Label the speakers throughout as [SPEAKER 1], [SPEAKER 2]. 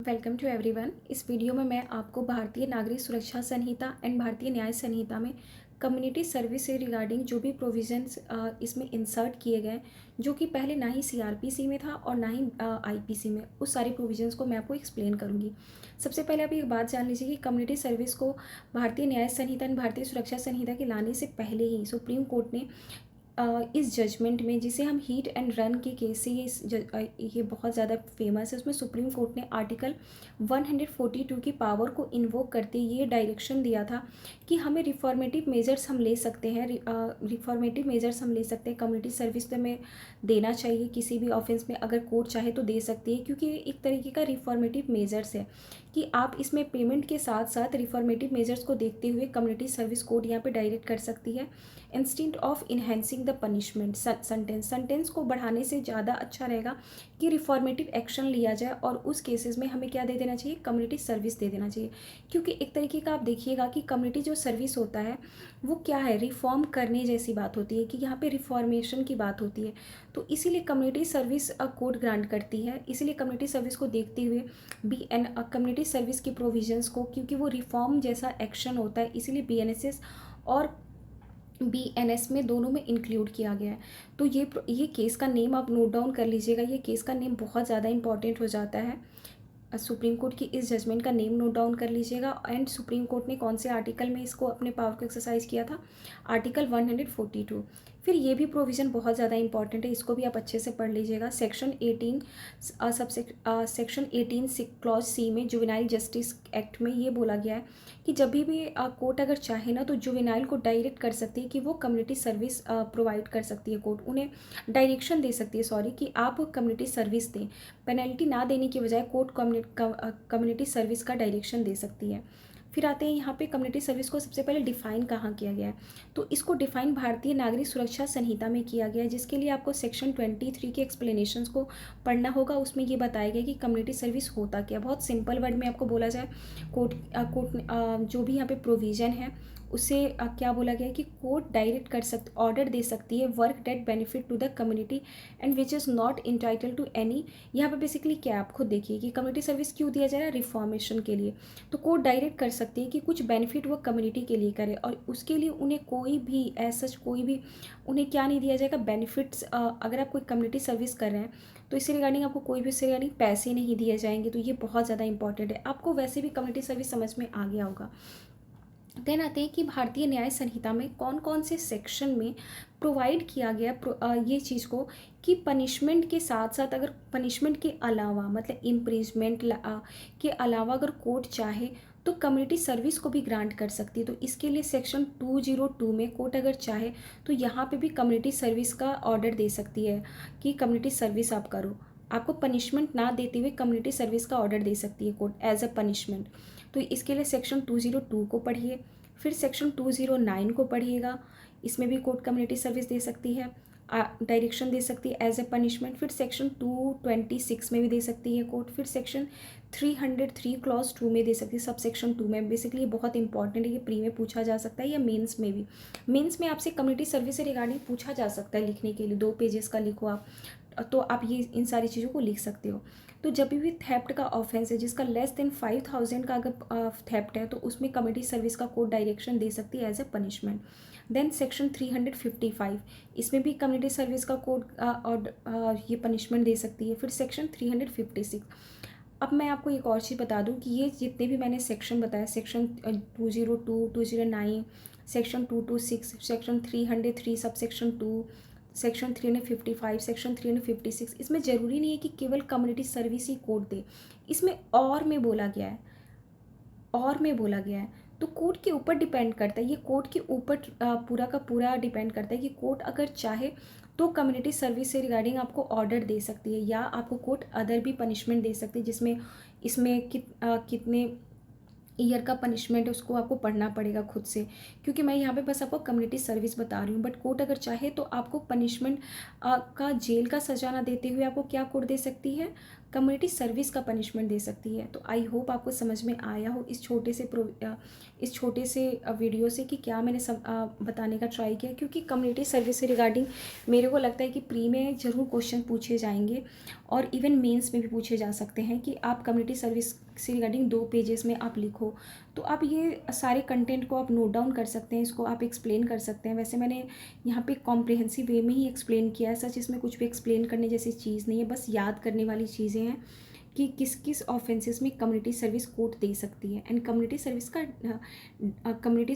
[SPEAKER 1] Welcome to everyone. इस video में मैं आपको भारतीय नागरिक सुरक्षा संहिता एंड भारतीय न्याय संहिता में कम्युनिटी सर्विस से रिगार्डिंग जो भी प्रोविजंस इसमें इंसर्ट किए गए, जो कि पहले ना ही सीआरपीसी में था और ना ही आईपीसी में, उस सारे प्रोविजंस को मैं आपको एक्सप्लेन करूंगी। सबसे पहले आप एक बात जान लीजिए कि कम्युनिटी सर्विस को भारतीय न्याय संहिता एंड भारतीय सुरक्षा संहिता के लाने से पहले ही सुप्रीम कोर्ट ने इस जजमेंट में, जिसे हम हीट एंड रन के केस से ये बहुत ज़्यादा फेमस है, उसमें सुप्रीम कोर्ट ने आर्टिकल 142 की पावर को इन्वोक करते ये डायरेक्शन दिया था कि हमें रिफॉर्मेटिव मेजर्स हम ले सकते हैं। रिफॉर्मेटिव मेजर्स हम ले सकते हैं, कम्युनिटी सर्विस में देना चाहिए किसी भी ऑफेंस में, अगर कोर्ट चाहे तो दे सकती है, क्योंकि ये एक तरीके का रिफॉर्मेटिव मेजर्स है कि आप इसमें पेमेंट के साथ साथ रिफॉर्मेटिव मेजर्स को देखते हुए कम्युनिटी सर्विस कोड यहाँ पे डायरेक्ट कर सकती है instead of enhancing the punishment. Sentence को बढ़ाने से ज़्यादा अच्छा रहेगा कि रिफॉर्मेटिव एक्शन लिया जाए और उस केसेस में हमें क्या दे देना चाहिए, कम्युनिटी सर्विस दे देना चाहिए। क्योंकि एक तरीके का आप देखिएगा कि कम्युनिटी जो सर्विस होता है वो क्या है, रिफॉर्म करने जैसी बात होती है, कि यहाँ पे रिफॉर्मेशन की बात होती है। तो इसीलिए कम्युनिटी सर्विस कोड ग्रांट करती है। इसीलिए कम्युनिटी सर्विस को देखते हुए कम्युनिटी सर्विस की प्रोविजंस को, क्योंकि वो रिफॉर्म जैसा एक्शन होता है, इसीलिए बीएनएसएस और बीएनएस में दोनों में इंक्लूड किया गया है। तो ये केस का नेम आप नोट डाउन कर लीजिएगा। ये केस का नेम बहुत ज़्यादा इंपॉर्टेंट हो जाता है। सुप्रीम कोर्ट की इस जजमेंट का नेम नोट डाउन कर लीजिएगा। एंड सुप्रीम कोर्ट ने कौन से आर्टिकल में इसको अपने पावर को एक्सरसाइज किया था, आर्टिकल 142। फिर ये भी प्रोविज़न बहुत ज़्यादा इंपॉर्टेंट है, इसको भी आप अच्छे से पढ़ लीजिएगा। सेक्शन 18 सेक्शन 18 क्लॉज सी में जुवेनाइल जस्टिस एक्ट में ये बोला गया है कि जब भी कोर्ट अगर चाहे ना तो जुवेनाइल को डायरेक्ट कर सकती है कि वो कम्युनिटी सर्विस प्रोवाइड कर सकती है। कोर्ट उन्हें डायरेक्शन दे सकती है, कि आप कम्युनिटी सर्विस दें। पेनल्टी ना देने की बजाय कोर्ट कम्युनिटी सर्विस का डायरेक्शन दे सकती है। फिर आते हैं यहाँ पे कम्युनिटी सर्विस को सबसे पहले डिफाइन कहाँ किया गया है। तो इसको डिफाइन भारतीय नागरिक सुरक्षा संहिता में किया गया है, जिसके लिए आपको सेक्शन 23 के एक्सप्लेनेशंस को पढ़ना होगा। उसमें ये बताया गया कि कम्युनिटी सर्विस होता क्या। बहुत सिंपल वर्ड में आपको बोला जाए, कोर्ट जो भी यहाँ पे प्रोविज़न है उसे क्या बोला गया है कि कोर्ट डायरेक्ट कर सकती, ऑर्डर दे सकती है work that benefit to the community and which is not entitle to any. यहाँ पे बेसिकली क्या आप खुद देखिए कि कम्युनिटी सर्विस क्यों दिया जा रहा है, रिफॉर्मेशन के लिए। तो कोर्ट डायरेक्ट कर सकती है कि कुछ बेनिफिट वो कम्युनिटी के लिए करे, और उसके लिए उन्हें कोई भी सच कोई भी उन्हें क्या नहीं दिया जाएगा, बेनिफिट्स। अगर आप कोई कम्युनिटी सर्विस कर रहे हैं तो इससे रिगार्डिंग आपको कोई भी इससे रिगार्डिंग पैसे नहीं दिए जाएंगे। तो ये बहुत ज़्यादा इंपॉर्टेंट है। आपको वैसे भी कम्युनिटी सर्विस समझ में आ गया होगा। देन आते हैं कि भारतीय न्याय संहिता में कौन कौन से सेक्शन में प्रोवाइड किया गया ये चीज़ को, कि पनिशमेंट के साथ साथ, अगर पनिशमेंट के अलावा मतलब इम्प्रिजमेंट के अलावा अगर कोर्ट चाहे तो कम्युनिटी सर्विस को भी ग्रांट कर सकती है। तो इसके लिए सेक्शन 202 में कोर्ट अगर चाहे तो यहाँ पे भी कम्युनिटी सर्विस का ऑर्डर दे सकती है कि कम्युनिटी सर्विस आप करो। आपको पनिशमेंट ना देते हुए कम्युनिटी सर्विस का ऑर्डर दे सकती है कोर्ट एज अ पनिशमेंट। तो इसके लिए सेक्शन 202 को पढ़िए। फिर सेक्शन 209 को पढ़िएगा, इसमें भी कोर्ट कम्युनिटी सर्विस दे सकती है, डायरेक्शन दे सकती है एज ए पनिशमेंट। फिर सेक्शन 226 में भी दे सकती है कोर्ट। फिर सेक्शन 303 क्लॉज 2 में दे सकती है, सब सेक्शन 2 में। बेसिकली ये बहुत इंपॉर्टेंट है, ये प्री में पूछा जा सकता है या मेंस में भी। मेंस में आपसे कम्युनिटी सर्विस से रिगार्डिंग पूछा जा सकता है लिखने के लिए, 2 पेजेस का लिखो आप, तो आप ये इन सारी चीज़ों को लिख सकते हो। तो जब भी थेफ्ट का ऑफेंस है जिसका लेस देन 5000 का अगर थेफ्ट है तो उसमें कम्युनिटी सर्विस का कोर्ट डायरेक्शन दे सकती है as a punishment. Then section 355, इसमें भी कम्युनिटी सर्विस का कोर्ट और ये पनिशमेंट दे सकती है। फिर सेक्शन 356। अब मैं आपको एक और चीज़ बता दूं कि ये जितने भी मैंने सेक्शन बताया, section 202, 209, section 226, section 303 sub section 2, section 355, section 356, इसमें ज़रूरी नहीं है कि केवल कम्युनिटी सर्विस ही कोर्ट दे। इसमें और में बोला गया है, और में बोला गया है। तो कोर्ट के ऊपर डिपेंड करता है, ये कोर्ट के ऊपर पूरा का पूरा डिपेंड करता है कि कोर्ट अगर चाहे तो कम्युनिटी सर्विस से रिगार्डिंग आपको ऑर्डर दे सकती है, या आपको कोर्ट अदर भी पनिशमेंट दे सकती है, जिसमें इसमें कितने ईयर का पनिशमेंट है उसको आपको पढ़ना पड़ेगा खुद से, क्योंकि मैं यहाँ पे बस आपको कम्युनिटी सर्विस बता रही हूँ। बट कोर्ट अगर चाहे तो आपको पनिशमेंट का जेल का सजा ना देते हुए आपको क्या कोर्ट दे सकती है, कम्युनिटी सर्विस का पनिशमेंट दे सकती है। तो आई होप आपको समझ में आया हो इस छोटे से वीडियो से कि क्या मैंने बताने का ट्राई किया, क्योंकि कम्युनिटी सर्विस से रिगार्डिंग मेरे को लगता है कि प्री में ज़रूर क्वेश्चन पूछे जाएंगे और इवन मेंस में भी पूछे जा सकते हैं कि आप कम्युनिटी सर्विस से रिगार्डिंग 2 पेजेस में आप लिखो। तो आप ये सारे कंटेंट को आप नोट डाउन कर सकते हैं, इसको आप एक्सप्लेन कर सकते हैं। वैसे मैंने यहाँ पे कॉम्प्रिहेंसिव वे में ही एक्सप्लेन किया है, सच इसमें कुछ भी एक्सप्लेन करने जैसी चीज़ नहीं है, बस याद करने वाली चीज़ें हैं कि किस किस ऑफेंसेस में कम्युनिटी सर्विस कोर्ट दे सकती है। एंड कम्युनिटी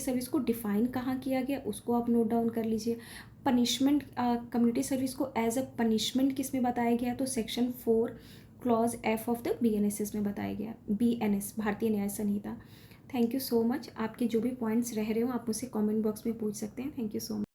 [SPEAKER 1] सर्विस को डिफ़ाइन कहाँ किया गया उसको आप नोट डाउन कर लीजिए। पनिशमेंट, कम्युनिटी सर्विस को एज अ पनिशमेंट किस में बताया गया, तो section 4 clause F of the BNSS में बताया गया, BNS Bharatiya Nyaya Sanhita. Thank you so much. आपके जो भी पॉइंट्स रह रहे हो आप मुझसे कमेंट बॉक्स में पूछ सकते हैं। Thank you so much.